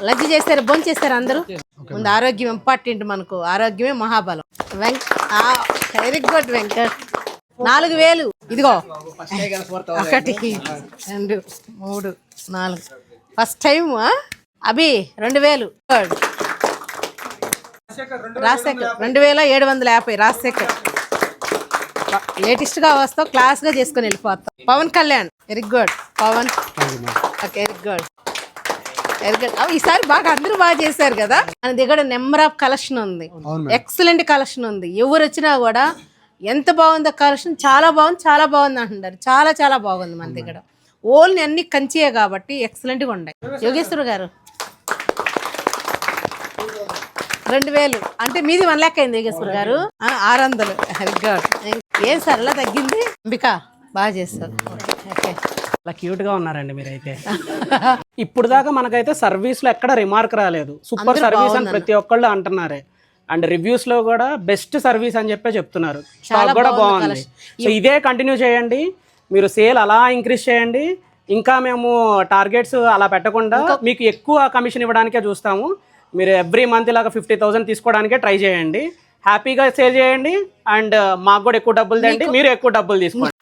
Lunch చేస్తారు, భోజనం చేస్తారు అందరూ. ముందు ఆరోగ్యం ఇంపార్టెంట్, మనకు ఆరోగ్యమే మహాబలం. Very good Venkat. 4000 ఇదిగో 1 2 3 4 first time. Abhi 2000. Rajasekhar 2750. Rajasekhar latest గా వస్తావు, క్లాస్ గా చేసుకుని వెళ్ళిపోతాం. Pavan Kalyan very good. Pavan okay very good very good. ఈసారి బాగా అందరూ బాగా చేశారు కదా. మన దగ్గర నెంబర్ ఆఫ్ కలెక్షన్ ఉంది, ఎక్సలెంట్ కలెక్షన్ ఉంది. ఎవరు వచ్చినా కూడా ఎంత బాగుందో కలెక్షన్, చాలా బాగుంది చాలా బాగుంది అంటున్నారు. చాలా చాలా బాగుంది మన దగ్గర. ఓన్లీ అన్ని కంచియే కాబట్టి ఎక్సలెంట్గా ఉన్నాయి. యోగేశ్వర్ గారు 2000 అంటే మీది 1 లెక్క అయింది. యోగేశ్వర్ గారు 600. Very good. ఏం సార్ అలా తగ్గింది? అంబిక బాగా చేస్తారు. ఓకే అలా క్యూట్ గా ఉన్నారండి మీరైతే. ఇప్పుడు దాకా మనకైతే సర్వీస్ లో ఎక్కడ రిమార్క్ రాలేదు. సూపర్ సర్వీస్ అని ప్రతి ఒక్కళ్ళు అంటున్నారే. అండ్ రివ్యూస్ లో కూడా బెస్ట్ సర్వీస్ అని చెప్పి చెప్తున్నారు. స్టాక్ కూడా బాగుంది. సో ఇదే కంటిన్యూ చేయండి. మీరు సేల్ అలా ఇంక్రీజ్ చేయండి. ఇంకా మేము టార్గెట్స్ అలా పెట్టకుండా మీకు ఎక్కువ కమిషన్ ఇవ్వడానికే చూస్తాము. మీరు ఎవ్రీ మంత్ ఇలాగా 50,000 తీసుకోవడానికే ట్రై చేయండి. హ్యాపీగా సేల్ చేయండి. అండ్ మాకు కూడా ఎక్కువ డబ్బులు తేండి, మీరు ఎక్కువ డబ్బులు తీసుకోండి.